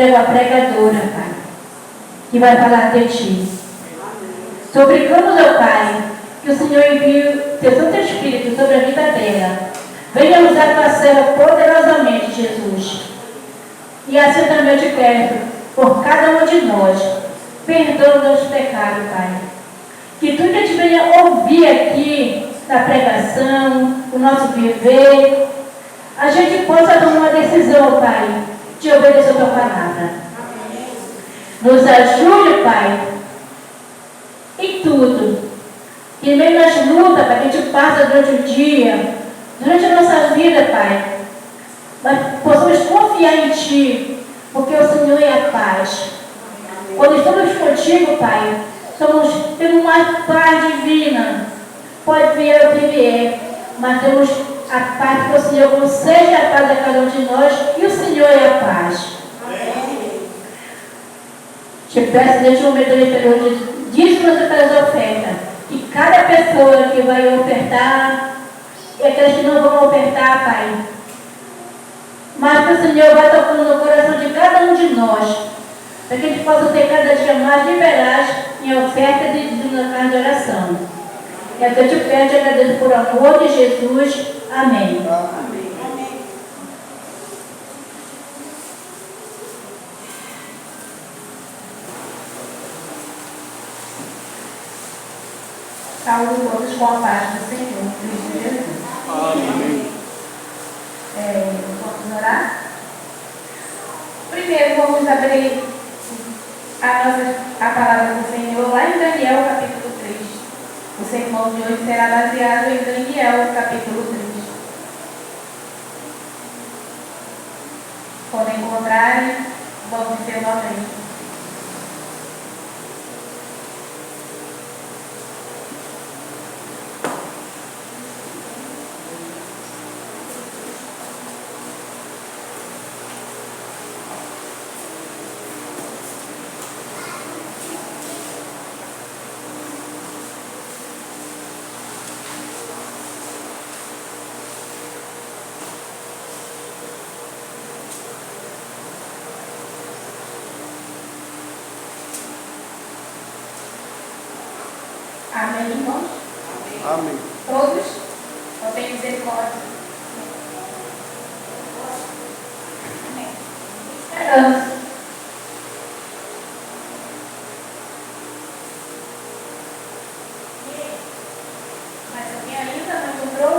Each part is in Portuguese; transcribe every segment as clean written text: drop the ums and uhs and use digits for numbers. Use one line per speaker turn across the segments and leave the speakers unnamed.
a pregadora, Pai, que vai falar de Ti. Suplicamos, ó Pai, que o Senhor envie Teu Santo Espírito sobre a vida dela. Venha usar Tua serva poderosamente, Jesus. E assim também eu te peço, por cada um de nós, perdoa os nossos pecados, Pai. Que tudo que a gente venha ouvir aqui na pregação, o nosso viver, a gente possa tomar uma decisão, Pai, de obedecer a Tua palavra. Nos ajude, Pai, em tudo. E meio nas lutas, Pai, que a gente passa durante o dia, durante a nossa vida, Pai, mas possamos confiar em Ti, porque o Senhor é a paz. Quando estamos contigo, Pai, temos uma paz divina. Pode vir o que vier, mas temos a paz que o Senhor concede a paz a cada um de nós, e o Senhor é a paz. Te peço neste momento de dízimos pelas ofertas, que cada pessoa que vai ofertar, e aqueles que não vão ofertar, Pai, mas que o Senhor vai tocando no coração de cada um de nós, para que a gente possa ter cada dia mais liberais em oferta na casa de oração. E aqui eu te peço e agradeço por amor de Jesus. Amém.
Amém.
Saúde todos com a paz do Senhor, Cristo Jesus.
Amém.
Vamos orar? Primeiro vamos abrir a palavra do Senhor lá em Daniel, capítulo 3. O sermão de hoje será baseado em Daniel, capítulo 3. Quando encontrarem, vamos ter uma vez. Amém, irmãos?
Amém.
Todos? Só tem misericórdia. Amém. Esperança. Mas alguém ainda não encontrou?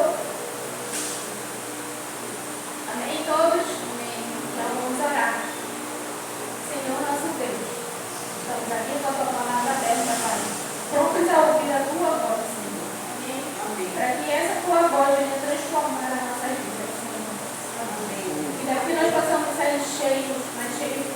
Amém, todos? Amém. Então vamos orar. Senhor nosso Deus, estamos aqui com a Tua palavra aberta, Pai, prontos a ouvir a Tua voz, Senhor. Amém. Para que essa Tua voz venha transformar a nossa vida, Senhor. Amém. E daqui nós possamos sair cheios, mas cheios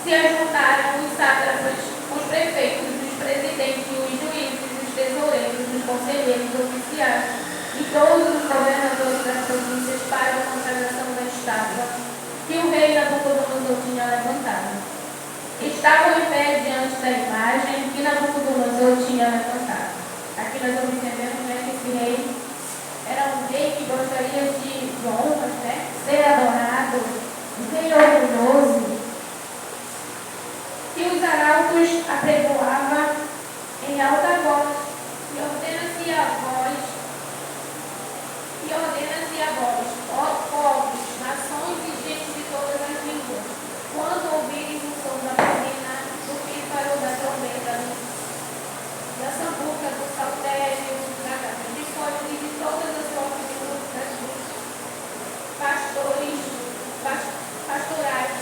se ajuntaram os sátrapas, os prefeitos, os presidentes, os juízes, os tesoureiros, os conselheiros, os oficiais e todos os governadores das províncias para a consagração da estátua que o rei Nabucodonosor tinha levantado. Estavam em pé diante da imagem que Nabucodonosor tinha levantado. Aqui nós observamos, que esse rei era um rei que gostaria de honras, ser adorado, um rei orgulhoso. E os arautos apregoavam em alta voz, e ordena-se a vós, ó povos, nações e gente de todas as línguas, quando ouvirem o som da buzina, do pífaro, da trombeta, da sambuca, do saltério, da caixa de folhas e de todas as sortes de músicas dos pastorais,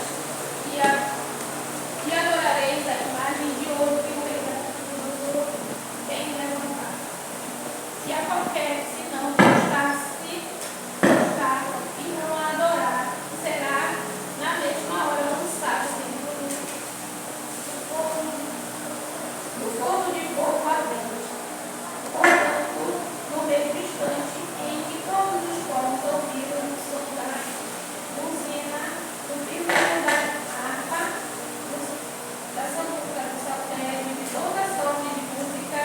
e adorareis a imagem de ouro que o rei Nabucodonosor tem levantado. Se a qualquer, se não prostrar e não a adorar, será na mesma hora lançado dentro do forno de fogo ardente. Portanto, no mesmo instante em que todos os povos ouviram o som da buzina, do pífaro, da harpa, da sambuca, do saltério e de toda sorte de música,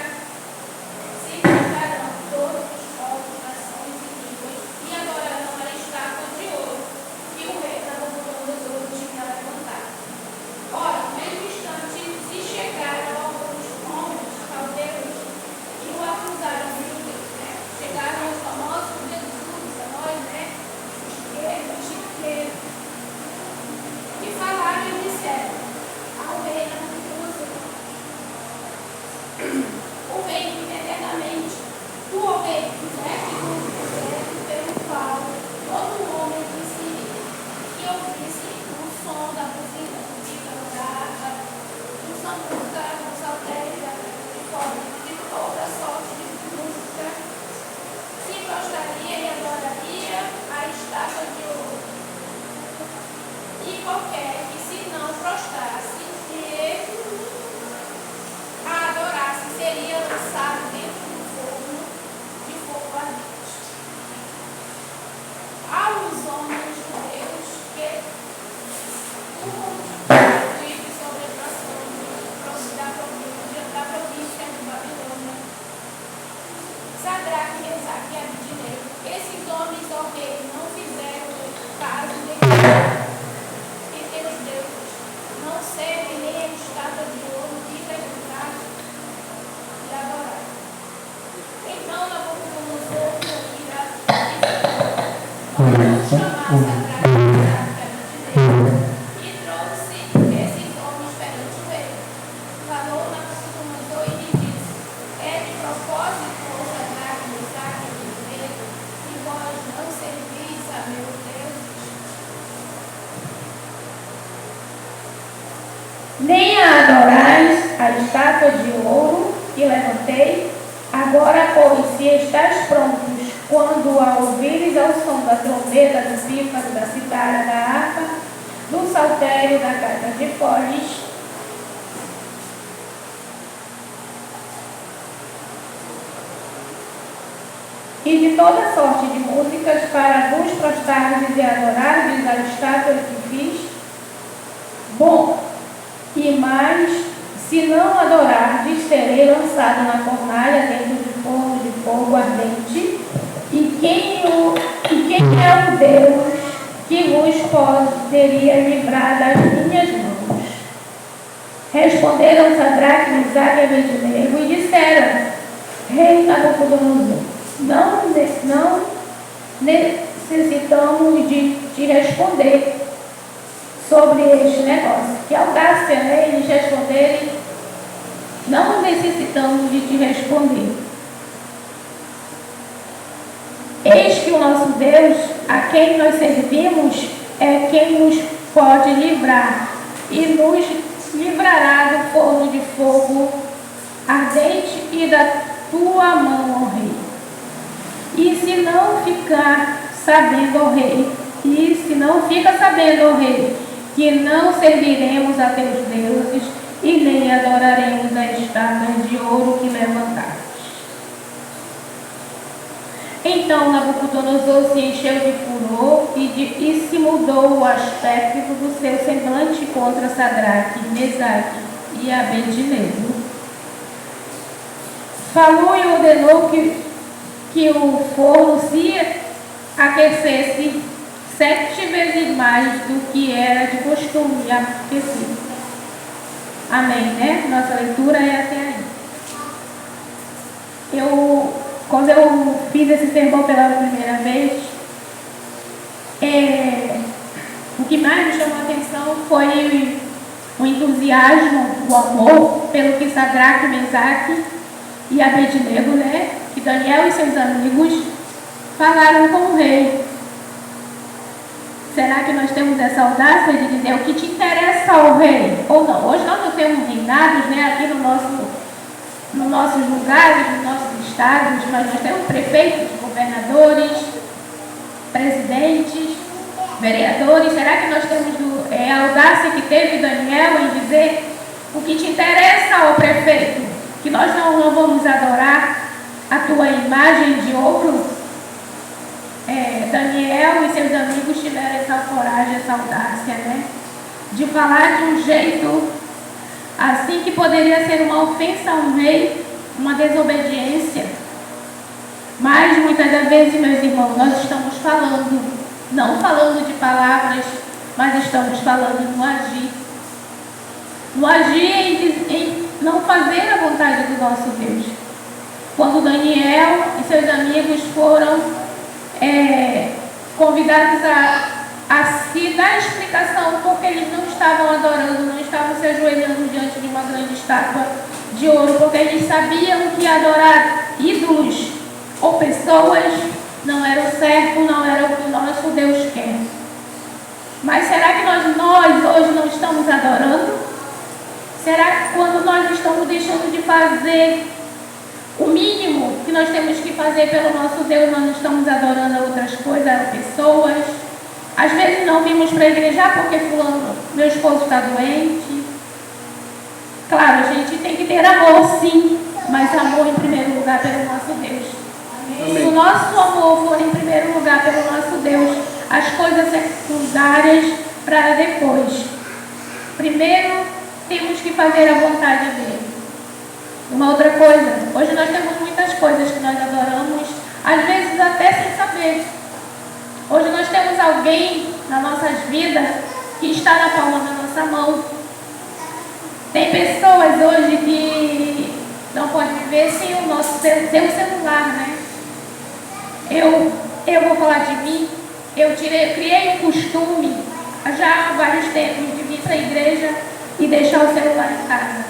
se juntarão todos os povos, nações e línguas e adorarão a estátua de ouro que o rei Nabucodonosor tinha levantado. Ora, no mesmo instante, se chegaram alguns homens caldeus e o acusaram de Deus, Chegaram os famosos Jesus, a nós, chiqueiros, e falaram e disseram ao rei Nabucodonosor: o rei vive eternamente. Tu, ó rei, fizeste o decreto pelo qual todo homem que ouvisse o som da buzina, do pífaro, da harpa, do sambuca, do saltério, da caixa de folhas, de toda sorte de música, se prostraria e adoraria a estátua de ouro. E qualquer que se não prostrasse e a adorasse seria lançado dentro do forno de fogo ardente. Aos homens judeus que vive sobre as nações da província de Babilônia, Sadraque, Mesaque e Abednego, esses homens, ó rei, não fizeram caso de teus deuses, não servem nem a estátua de ouro que levantaste e adoraram. Então Nabucodonosor mandou chamar Sadraque, Mesaque e Abednego e trouxe esses homens perante o rei. Falou Nabucodonosor e lhe disse: é de propósito, ó Sadraque, Mesaque e Abednego, que vós não servis a meus deuses, nem a adorais a estátua de ouro que levantei. Agora, pois, se estáis prontos, quando a ouvires ao som da trombeta, do pífaro, da citara, da harpa, do saltério, da caixa de folhas, e de toda sorte de músicas, para vos prostrares e adorares a estátua que fiz, bom, e mais, se não adorardes, serei lançado na fornalha dentro de forno de fogo ardente. E quem é o Deus que vos poderia livrar das minhas mãos? Responderam Sadraque, Mesaque e Abednego e disseram: rei Nabucodonosor, não necessitamos de te responder sobre este negócio. Que audácia, eles responderem: não necessitamos de te responder. Eis que o nosso Deus, a quem nós servimos, é quem nos pode livrar e nos livrará do forno de fogo ardente e da tua mão, ó rei. E se não fica sabendo, ó rei,
que não serviremos a teus deuses e nem adoraremos as estátuas de ouro que levantaste. Então Nabucodonosor se encheu de furor e se mudou o aspecto do seu semblante contra Sadraque, Mesaque e Abednego. Falou e ordenou que o forno se aquecesse 7 vezes mais do que era de costume aquecido. Amém, né? Nossa leitura é até aí. Quando eu fiz esse sermão pela primeira vez, o que mais me chamou a atenção foi o entusiasmo, o amor pelo que Sadraque, Mesaque e Abednego, né? Que Daniel e seus amigos falaram com o rei. Será que nós temos essa audácia de dizer o que te interessa ao rei? Ou não? Hoje nós não temos reinados, né, aqui nos nossos lugares, nos nossos estados, mas nós temos prefeitos, governadores, presidentes, vereadores. Será que nós temos a audácia que teve Daniel em dizer o que te interessa ao prefeito? Que nós não vamos adorar a tua imagem de ouro? Daniel e seus amigos tiveram essa coragem, essa audácia, né? De falar de um jeito assim que poderia ser uma ofensa a um rei, uma desobediência. Mas muitas das vezes, meus irmãos, nós estamos falando, não falando de palavras, mas estamos falando no agir. No agir em não fazer a vontade do nosso Deus. Quando Daniel e seus amigos foram convidados a se dar explicação porque eles não estavam adorando, não estavam se ajoelhando diante de uma grande estátua de ouro, porque eles sabiam que adorar ídolos ou pessoas não era o certo, não era o que o nosso Deus quer. Mas será que nós hoje não estamos adorando? Será que quando nós estamos deixando de fazer o mínimo que nós temos que fazer pelo nosso Deus, nós não estamos adorando a outras coisas, a pessoas? Às vezes não vimos para a igreja porque fulano, meu esposo está doente. Claro, a gente tem que ter amor, sim, mas amor em primeiro lugar pelo nosso Deus. Amém. Se o nosso amor for em primeiro lugar pelo nosso Deus, as coisas secundárias para depois. Primeiro, temos que fazer a vontade dele. Uma outra coisa, hoje nós temos muitas coisas que nós adoramos, às vezes até sem saber. Hoje nós temos alguém nas nossas vidas que está na palma da nossa mão. Tem pessoas hoje que não podem viver sem o nosso celular, né? Eu vou falar de mim, criei um costume, já há vários tempos, de vir para a igreja e deixar o celular em casa.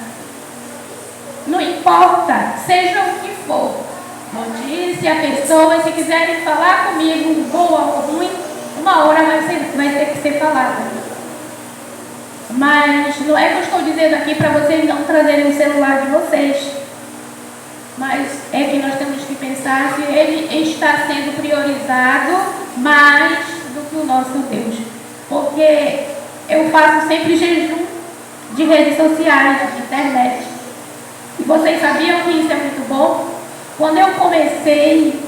Não importa, seja o que for. Notícia, pessoas, se quiserem falar comigo, boa ou ruim, uma hora vai ter que ser falada. Mas não é que eu estou dizendo aqui para vocês não trazerem o celular de vocês. Mas é que nós temos que pensar se ele está sendo priorizado mais do que o nosso Deus. Porque eu faço sempre jejum de redes sociais, de internet. E vocês sabiam que isso é muito bom? Quando eu comecei,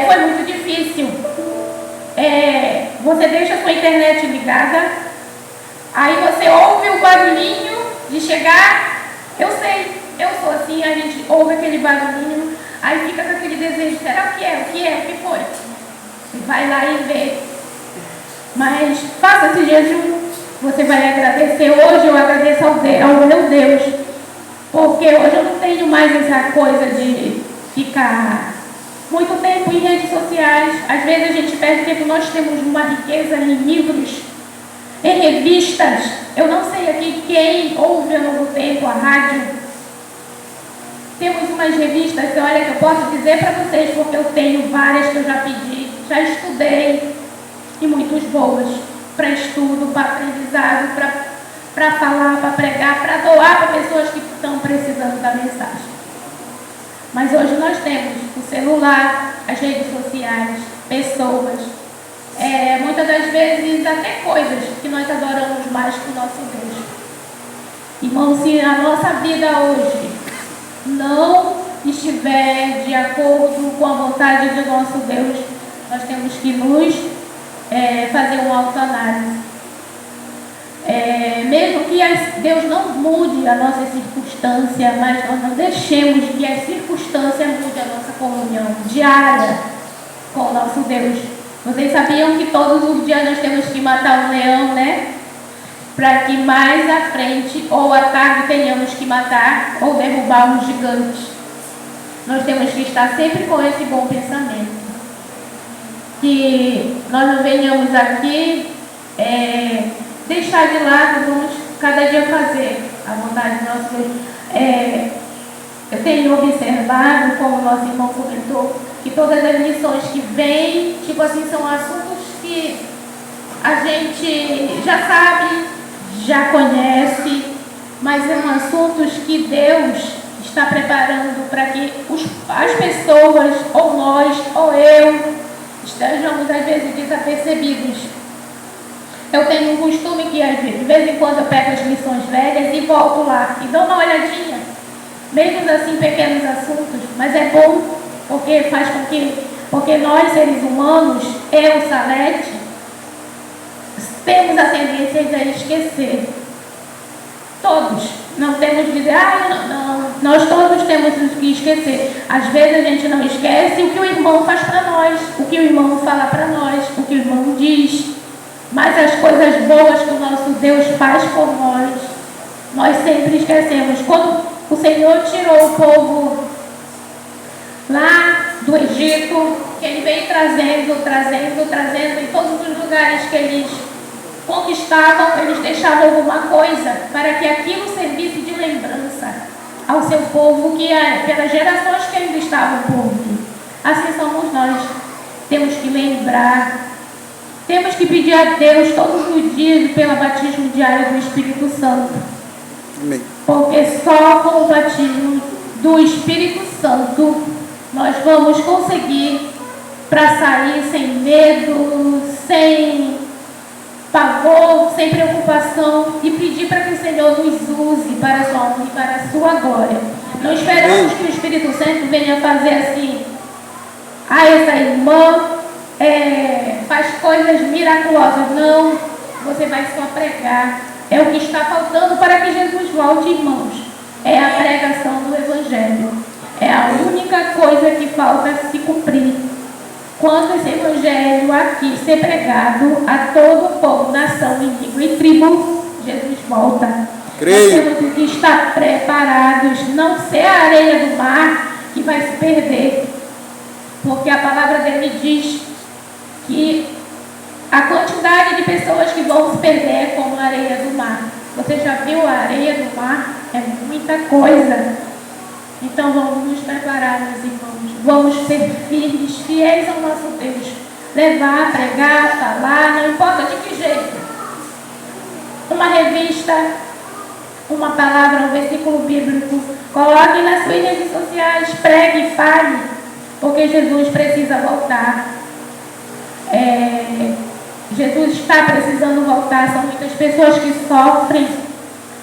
foi muito difícil. Você deixa a sua internet ligada, aí você ouve o barulhinho de chegar. Eu sei, eu sou assim, a gente ouve aquele barulhinho, aí fica com aquele desejo, será o que é? O que foi? E vai lá e vê. Mas faça esse jejum, você vai agradecer. Hoje eu agradeço ao meu Deus. Porque hoje eu não tenho mais essa coisa de ficar muito tempo em redes sociais. Às vezes a gente perde tempo, nós temos uma riqueza em livros, em revistas. Eu não sei aqui quem ouve ao Novo Tempo, a rádio. Temos umas revistas, olha, que eu posso dizer para vocês, porque eu tenho várias que eu já pedi, já estudei, e muitas boas, para estudo, para aprendizado, para falar, para pregar, para doar para pessoas que estão precisando da mensagem. Mas hoje nós temos o celular, as redes sociais, pessoas. muitas das vezes até coisas que nós adoramos mais que o nosso Deus. Irmão, se a nossa vida hoje não estiver de acordo com a vontade do nosso Deus, nós temos que nos fazer uma autoanálise. Mesmo que Deus não mude a nossa circunstância, mas nós não deixemos que a circunstância mude a nossa comunhão diária com o nosso Deus. Vocês sabiam que todos os dias nós temos que matar um leão, né? Para que mais à frente ou à tarde tenhamos que matar ou derrubar um gigante. Nós temos que estar sempre com esse bom pensamento. Que nós não venhamos aqui deixar de lado, vamos cada dia fazer a vontade do nosso Deus. Eu tenho observado, como o nosso irmão comentou, que todas as lições que vêm, tipo assim, são assuntos que a gente já sabe, já conhece, mas são assuntos que Deus está preparando para que as pessoas, ou nós, ou eu, estejamos às vezes desapercebidos. Eu tenho um costume que de vez em quando eu pego as lições velhas e volto lá e dou uma olhadinha, mesmo assim pequenos assuntos, mas é bom porque faz com que, porque nós seres humanos, eu, Salete, temos a tendência a esquecer. Todos. Não temos de dizer, não. Nós todos temos que esquecer. Às vezes a gente não esquece o que o irmão faz para nós, o que o irmão fala para nós, o que o irmão diz. Mas as coisas boas que o nosso Deus faz por nós sempre esquecemos. Quando o Senhor tirou o povo lá do Egito, que Ele veio trazendo em todos os lugares que eles conquistavam, eles deixavam alguma coisa para que aquilo servisse de lembrança ao seu povo, que pelas gerações que ainda estavam por vir. Assim somos nós. Temos que lembrar, temos que pedir a Deus todos os dias pelo batismo diário do Espírito Santo.
Amém.
Porque só com o batismo do Espírito Santo nós vamos conseguir para sair sem medo, sem pavor, sem preocupação e pedir para que o Senhor nos use para a sua honra e para a sua glória. Não esperamos que o Espírito Santo venha fazer assim, essa irmã faz coisas miraculosas. Não, você vai só pregar. É o que está faltando para que Jesus volte, irmãos. É a pregação do Evangelho. É a única coisa que falta se cumprir. Quando esse Evangelho aqui ser pregado a todo o povo, nação, língua e tribo, Jesus volta.
Creio.
Nós temos que estar preparados, não ser a areia do mar que vai se perder. Porque a palavra dele diz que a quantidade de pessoas que vão se perder é como a areia do mar. Você já viu a areia do mar? É muita coisa. Então vamos nos preparar, meus irmãos. Vamos ser firmes, fiéis ao nosso Deus. Levar, pregar, falar, não importa de que jeito. Uma revista, uma palavra, um versículo bíblico. Coloque nas suas redes sociais, pregue, fale. Porque Jesus precisa voltar. Jesus está precisando voltar. São muitas pessoas que sofrem,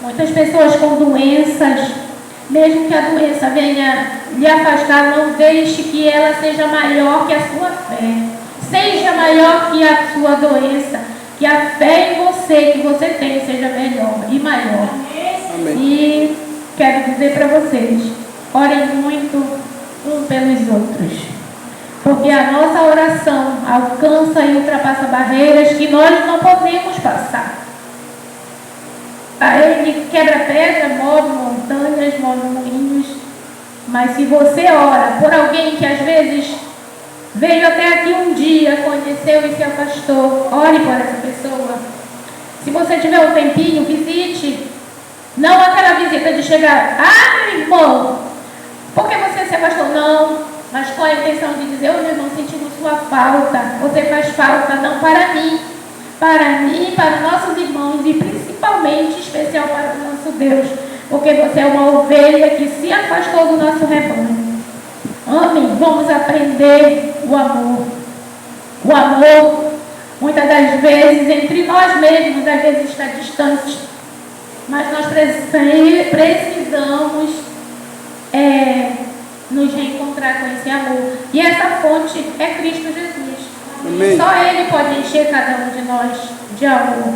muitas pessoas com doenças. Mesmo que a doença venha lhe afastar, não deixe que ela seja maior que a sua fé. Seja maior que a sua doença. Que a fé em você, que você tem, seja melhor e maior.
Amém.
E quero dizer para vocês, orem muito um pelos outros. Porque a nossa oração alcança e ultrapassa barreiras que nós não podemos passar. Ele quebra pedra, move montanhas, move moinhos. Mas se você ora por alguém que às vezes veio até aqui um dia, conheceu e se afastou, ore por essa pessoa. Se você tiver um tempinho, visite. Não aquela visita de chegar, meu irmão, por que você se afastou? Não, mas com a intenção de dizer, meu irmão, sentimos sua falta. Você faz falta, não para mim, para nossos irmãos e principalmente especial para o nosso Deus, porque você é uma ovelha que se afastou do nosso rebanho. Amém. Vamos aprender o amor. O amor muitas das vezes entre nós mesmos, às vezes está distante, mas nós precisamos nos reencontrar com esse amor. E essa fonte é Cristo Jesus.
Amém.
Só Ele pode encher cada um de nós de amor.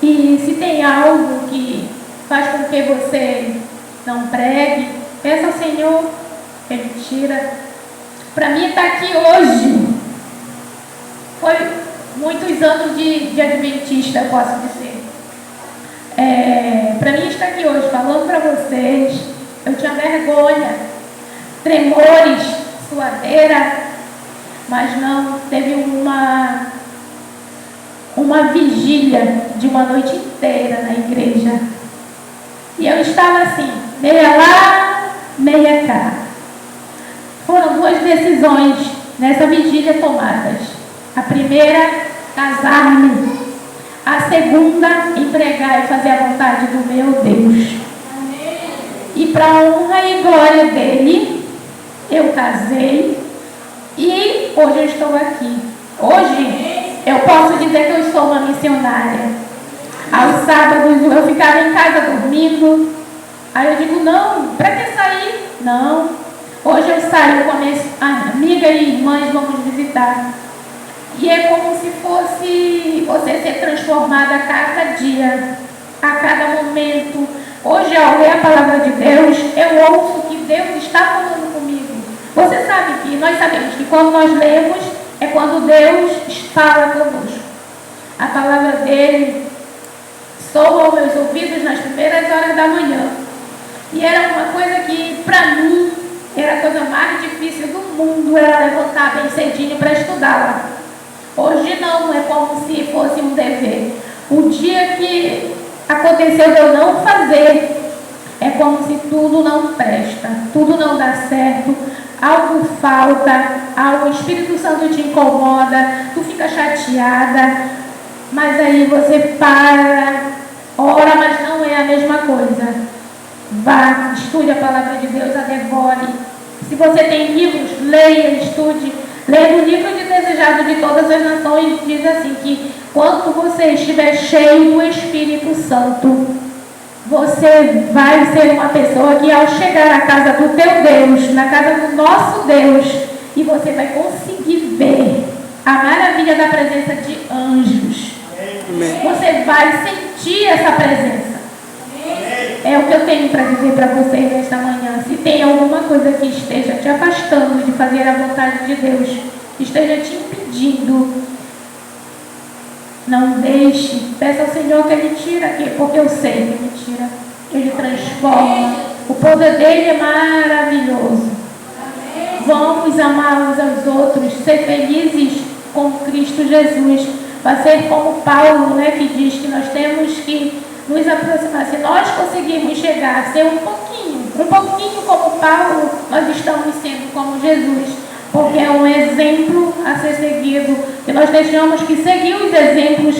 E se tem algo que faz com que você não pregue, peça ao Senhor que Ele tira. Para mim estar aqui hoje foi muitos anos de adventista, eu posso dizer. Para mim estar aqui hoje falando para vocês, eu tinha vergonha, tremores, suadeira, mas não, teve uma vigília de uma noite inteira na igreja. E eu estava assim, meia lá, meia cá. Foram 2 decisões nessa vigília tomadas. A primeira, casar-me. A segunda, empregar e fazer a vontade do meu Deus. E para a honra e glória dele, eu casei e hoje eu estou aqui. Hoje eu posso dizer que eu sou uma missionária. Aos sábados eu ficava em casa dormindo. Aí eu digo, não, para que sair? Não. Hoje eu saio com a minha amiga e irmãs, vamos visitar. E é como se fosse você ser transformada a cada dia, a cada momento. Hoje, ao ler a palavra de Deus, eu ouço que Deus está falando comigo. Você sabe que nós sabemos que quando nós lemos, é quando Deus fala conosco. A palavra dele soa aos meus ouvidos nas primeiras horas da manhã. E era uma coisa que, para mim, era a coisa mais difícil do mundo, era levantar bem cedinho para estudá-la. Hoje não, é como se fosse um dever. O dia que aconteceu de eu não fazer, é como se tudo não presta, tudo não dá certo, algo falta, o Espírito Santo te incomoda, tu fica chateada, mas aí você para, ora, mas não é a mesma coisa. Vá, estude a palavra de Deus, a devore. Se você tem livros, leia, estude. Lendo o livro de Desejado de Todas as Nações, diz assim que quando você estiver cheio do Espírito Santo, você vai ser uma pessoa que ao chegar à casa do teu Deus, na casa do nosso Deus, e você vai conseguir ver a maravilha da presença de anjos.
Amém.
Você vai sentir essa presença. É o que eu tenho para dizer para vocês nesta manhã. Se tem alguma coisa que esteja te afastando de fazer a vontade de Deus, esteja te impedindo, não deixe. Peça ao Senhor que Ele tire aqui, porque eu sei que Ele tira. Ele transforma. O poder dele é maravilhoso. Vamos amar uns aos outros, ser felizes com Cristo Jesus. Vai ser como Paulo, que diz que nós temos que nos aproximar. Se nós conseguirmos chegar a ser um pouquinho como Paulo, nós estamos sendo como Jesus, porque é um exemplo a ser seguido, e nós deixamos que seguir os exemplos